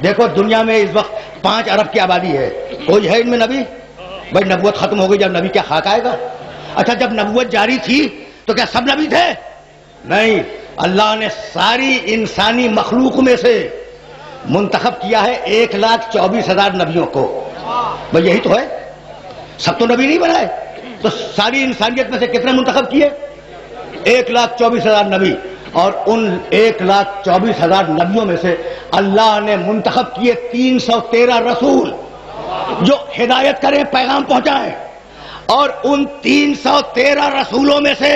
دیکھو دنیا میں اس وقت 5 ارب کی آبادی ہے، کوئی ہے ان میں نبی؟ بھائی نبوت ختم ہو گئی، جب نبی کیا خاک آئے گا؟ اچھا جب نبوت جاری تھی تو کیا سب نبی تھے؟ نہیں، اللہ نے ساری انسانی مخلوق میں سے منتخب کیا ہے 1,24,000 نبیوں کو۔ بھائی یہی تو ہے، سب تو نبی نہیں بنائے، تو ساری انسانیت میں سے کتنے منتخب کیے؟ 1,24,000 نبی، اور ان 1,24,000 نبیوں میں سے اللہ نے منتخب کیے 313 رسول جو ہدایت کریں، پیغام پہنچائیں، اور ان 313 رسولوں میں سے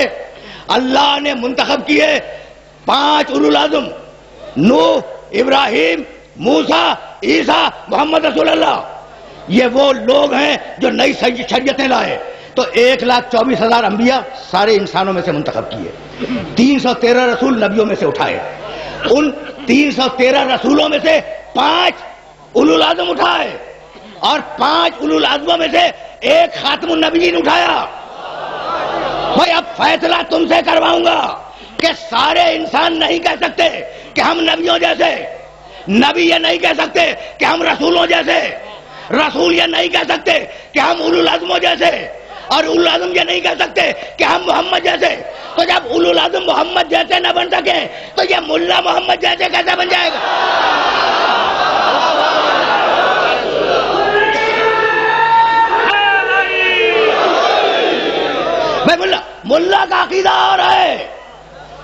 اللہ نے منتخب کیے 5 اولو العزم، نوح، ابراہیم، موسیٰ، عیسیٰ، محمد رسول اللہ۔ یہ وہ لوگ ہیں جو نئی شریعتیں لائے۔ تو 1,24,000 انبیاء سارے انسانوں میں سے منتخب کیے، 313 رسول نبیوں میں سے اٹھائے، ان 313 رسولوں میں سے 5 اولو العزم اٹھائے، اور 5 اولو العزموں میں سے ایک خاتم النبیین اٹھایا۔ بھائی اب فیصلہ تم سے کرواؤں گا کہ سارے انسان نہیں کہہ سکتے کہ ہم نبیوں جیسے، نبی یہ نہیں کہہ سکتے کہ ہم رسولوں جیسے، رسول یہ نہیں کہہ سکتے کہ ہم اولو العزموں جیسے، اور اولو العزم یہ نہیں کہہ سکتے کہ ہم محمد جیسے۔ تو جب اولو العزم محمد جیسے نہ بن سکے تو یہ ملا محمد جیسے کیسے بن جائے گا؟ ملا کا عقیدہ اور ہے،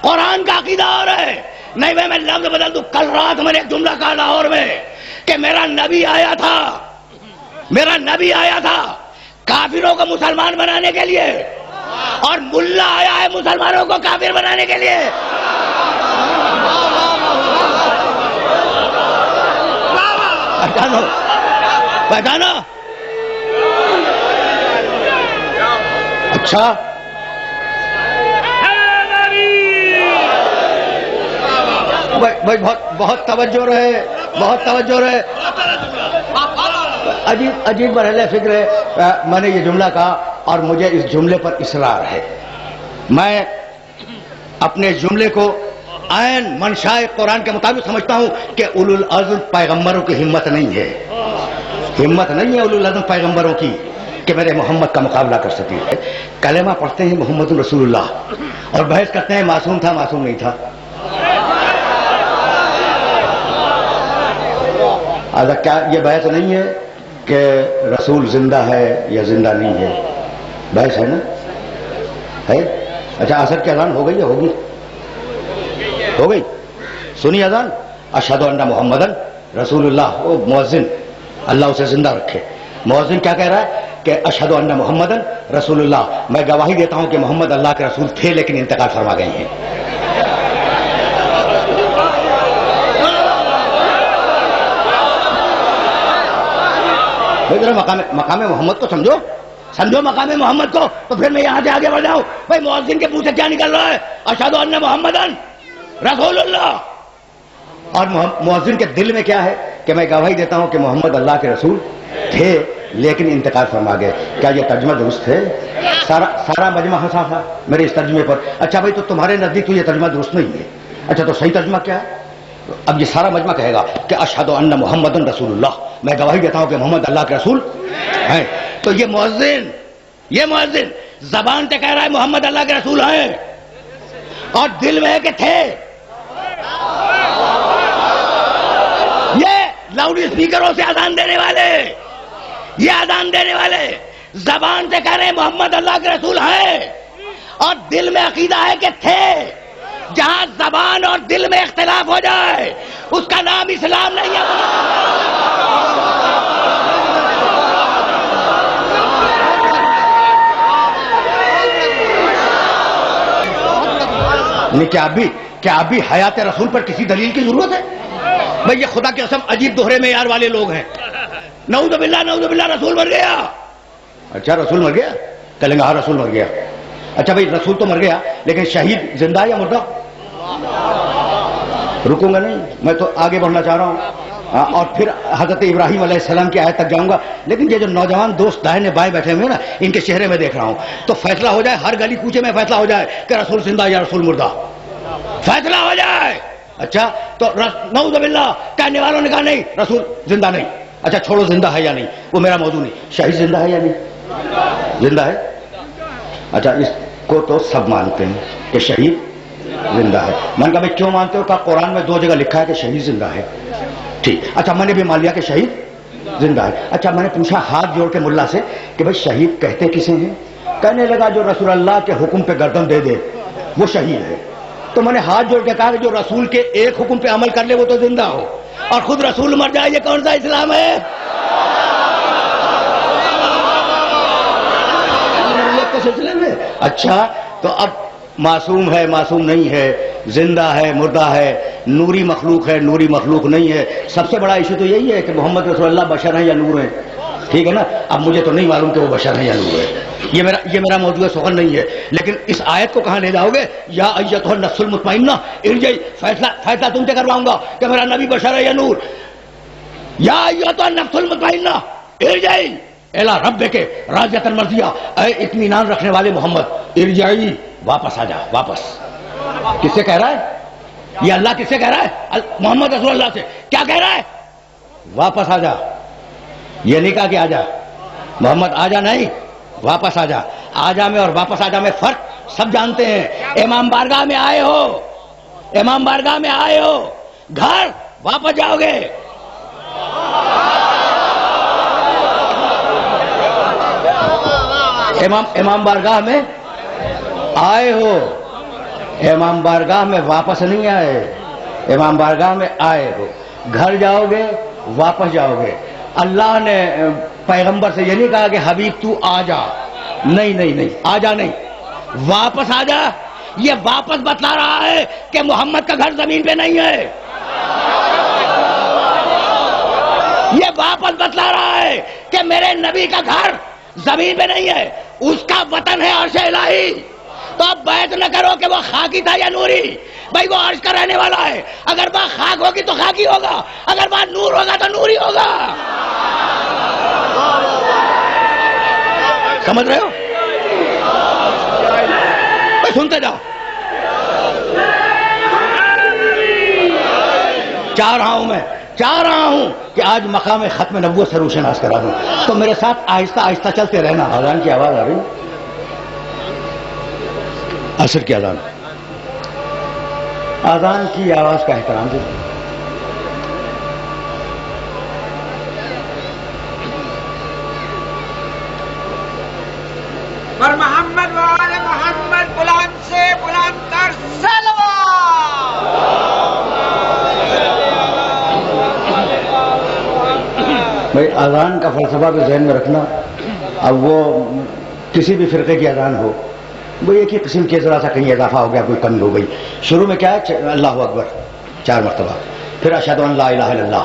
قرآن کا عقیدہ اور ہے۔ نہیں بھائی میں لفظ بدل دوں، کل رات میں نے ایک جملہ کہا لاہور میں کہ میرا نبی آیا تھا، میرا نبی آیا تھا کافروں کو مسلمان بنانے کے لیے، اور ملا آیا ہے مسلمانوں کو کافر بنانے کے لیے۔ پہچانو پہچانو۔ اچھا بھائی بہت توجہ رہے، بہت توجہ رہے۔ عجیب مرحلہ فکر ہے۔ میں نے یہ جملہ کہا اور مجھے اس جملے پر اصرار ہے۔ میں اپنے جملے کو عین منشائے قرآن کے مطابق سمجھتا ہوں کہ اولو العزم پیغمبروں کی ہمت نہیں ہے، ہمت نہیں ہے اولو العزم پیغمبروں کی کہ میرے محمد کا مقابلہ کر سکے۔ کلمہ پڑھتے ہیں محمد رسول اللہ اور بحث کرتے ہیں معصوم تھا معصوم نہیں تھا۔ کیا یہ بحث نہیں ہے کہ رسول زندہ ہے یا زندہ نہیں ہے؟ بحث ہے نا، ہے؟ اچھا عصر کی اذان ہو گئی یا ہوگی؟ ہو گئی؟ سنی اذان؟ اشہد ان محمدن رسول اللہ۔ وہ مؤذن اللہ اسے زندہ رکھے، مؤذن کیا کہہ رہا ہے کہ اشہد ان محمدن رسول اللہ، میں گواہی دیتا ہوں کہ محمد اللہ کے رسول تھے لیکن انتقال فرما گئے ہیں۔ ذرا مقام محمد کو سمجھو، سمجھو مقام محمد کو، تو پھر میں یہاں سے آگے بڑھ جاؤں۔ بھائی مؤذن کے منہ سے کیا نکل رہا ہے؟ اشہد ان محمدن رسول اللہ، اور مؤذن کے دل میں کیا ہے کہ میں گواہی دیتا ہوں کہ محمد اللہ کے رسول تھے لیکن انتقال فرما گئے۔ کیا یہ ترجمہ درست ہے؟ سارا مجمع ہنسا تھا میرے اس ترجمے پر۔ اچھا بھائی تو تمہارے نزدیک تو یہ ترجمہ درست نہیں ہے، اچھا تو صحیح ترجمہ کیا ہے؟ اب یہ سارا مجمع کہے گا کہ اشہد ان محمد رسول اللہ، میں گواہی دیتا ہوں کہ محمد اللہ کے رسول ہیں۔ تو یہ مؤذن زبان سے کہہ رہا ہے محمد اللہ کے رسول ہیں، اور دل میں ہے کہ تھے۔ یہ لاؤڈ اسپیکروں سے اذان دینے والے، یہ اذان دینے والے زبان سے کہہ رہے ہیں محمد اللہ کے رسول ہیں، اور دل میں عقیدہ ہے کہ تھے۔ جہاں زبان اور دل میں اختلاف ہو جائے اس کا نام اسلام نہیں ہے۔ کیا اب بھی حیات رسول پر کسی دلیل کی ضرورت ہے؟ بھئی یہ خدا کی قسم عجیب دوہرے معیار والے لوگ ہیں۔ نعوذ باللہ رسول مر گیا۔ اچھا رسول مر گیا، کہیں گے ہاں رسول مر گیا۔ اچھا بھائی رسول تو مر گیا لیکن شہید زندہ ہے یا مردہ؟ رکوں گا نہیں، میں تو آگے بڑھنا چاہ رہا ہوں، اور پھر حضرت ابراہیم علیہ السلام کی آیت تک جاؤں گا۔ لیکن یہ جو نوجوان دوست دائیں بائیں بیٹھے ہوئے نا، ان کے چہرے میں دیکھ رہا ہوں، تو فیصلہ ہو جائے، ہر گلی کوچے میں فیصلہ ہو جائے کہ رسول زندہ یا رسول مردہ، فیصلہ ہو جائے۔ اچھا تو نعوذ باللہ کہنے والوں نے کہا نہیں رسول زندہ نہیں. اچھا چھوڑو زندہ ہے یا نہیں وہ میرا موضوع نہیں. شہید زندہ ہے یا نہیں؟ زندہ ہے. اچھا اس کو تو سب مانتے ہیں کہ شہید زندہ ہے. میں نے کہا بھائی کیوں مانتے ہو؟ کہا قرآن میں 2 جگہ لکھا ہے کہ شہید زندہ ہے. ٹھیک. اچھا میں نے بھی مان لیا کہ شہید زندہ ہے. اچھا میں نے پوچھا ہاتھ جوڑ کے ملا سے کہ بھائی شہید کہتے کسے ہیں؟ کہنے لگا جو رسول اللہ کے حکم پہ گردن دے دے وہ شہید ہے. تو میں نے ہاتھ جوڑ کے کہا کہ جو رسول کے ایک حکم پہ عمل کر لے وہ تو زندہ ہو اور خود رسول مر جائے یہ کون سا اسلام ہے؟ کے سلسلے میں. اچھا تو اب معصوم ہے معصوم نہیں ہے، زندہ ہے مردہ ہے، نوری مخلوق ہے نوری مخلوق نہیں ہے. سب سے بڑا ایشو تو یہی ہے کہ محمد رسول اللہ بشر ہیں یا نور ہیں. ٹھیک ہے نا. اب مجھے تو نہیں معلوم کہ وہ بشر ہیں یا نور ہے. یہ میرا موضوع سخن نہیں ہے. لیکن اس آیت کو کہاں لے جاؤ گے؟ یا ایتھا النفس المطمئنہ ارجعی. فیصلہ تم سے کرواؤں گا کہ میرا نبی بشر ہے یا نور. یا ایتھا النفس المطمئنہ ارجعی الی ربک راضیۃ مرضیہ. اے اطمینان رکھنے والے محمد ارجعی واپس آ جا. واپس کس سے کہہ رہا ہے؟ یہ اللہ کس سے کہہ رہا ہے؟ محمد رسول اللہ سے. کیا کہہ رہا ہے؟ واپس آ جا. یہ نہیں کہا کہ آ جا محمد آ جا، نہیں واپس آ جا. آ جا میں اور واپس آ جا میں فرق سب جانتے ہیں. امام بارگاہ میں آئے ہو، امام بارگاہ میں آئے ہو، گھر واپس جاؤ گے. امام بارگاہ میں آئے ہو، امام بارگاہ میں واپس نہیں آئے. امام بارگاہ میں آئے ہو، گھر جاؤ گے واپس جاؤ گے. اللہ نے پیغمبر سے یہ نہیں کہا کہ حبیب تو آ جا. نہیں آ جا نہیں، واپس آ جا. یہ واپس بتلا رہا ہے کہ محمد کا گھر زمین پہ نہیں ہے. یہ واپس بتلا رہا ہے کہ میرے نبی کا گھر زمین پہ نہیں ہے، اس کا وطن ہے عرش الہی. تو اب بیعت نہ کرو کہ وہ خاکی تھا یا نوری. بھائی وہ عرش کا رہنے والا ہے. اگر بات خاک ہوگی تو خاکی ہوگا، اگر بات نور ہوگا تو نوری ہوگا. سمجھ رہے ہو؟ بھائی سنتے جاؤ. چاہ رہا ہوں کہ آج مقام ختم نبوت سے روشناس کرا دوں. تو میرے ساتھ آہستہ آہستہ چلتے رہنا. اذان کی آواز آ رہی، عصر کی اذان، اذان کی آواز کا احترام دے. پر محمد وآل محمد بلند سے بلند تر صلوات. بھائی اذان کا فلسفہ بھی ذہن میں رکھنا. اب وہ کسی بھی فرقے کی اذان ہو، وہ ایک ہی قسم کے ذرا سا کہیں اضافہ ہو گیا، کوئی کمی ہو گئی. شروع میں کیا ہے؟ اللہ اکبر 4 مرتبہ، پھر اشہد ان لا الہ الا اللہ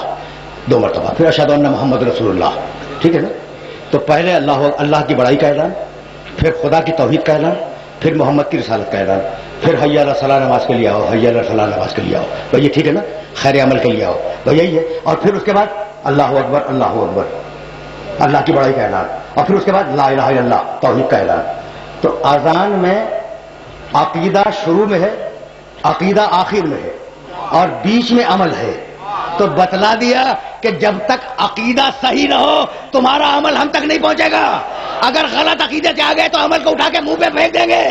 2 مرتبہ، پھر اشہد ان محمد رسول اللہ. ٹھیک ہے نا. تو پہلے اللہ کی بڑائی کا اعلان، پھر خدا کی توحید کا اعلان، پھر محمد کی رسالت کا اعلان، پھر حی علی الصلاۃ نماز کے لیے آؤ، حی علی الفلاح نماز کے لیے آؤ. بھائی یہ ٹھیک ہے نا، خیر عمل کے لیے آؤ. بھائی یہی ہے. اور پھر اس کے بعد اللہ اکبر اللہ کی بڑائی کا اعلان، اور پھر اس کے بعد لا الہ الا اللہ توحید کا اعلان. تو اذان میں عقیدہ شروع میں ہے، عقیدہ آخر میں ہے، اور بیچ میں عمل ہے. تو بتلا دیا کہ جب تک عقیدہ صحیح نہ ہو تمہارا عمل ہم تک نہیں پہنچے گا. اگر غلط عقیدے سے آ گئے تو عمل کو اٹھا کے منہ پہ پھینک دیں گے.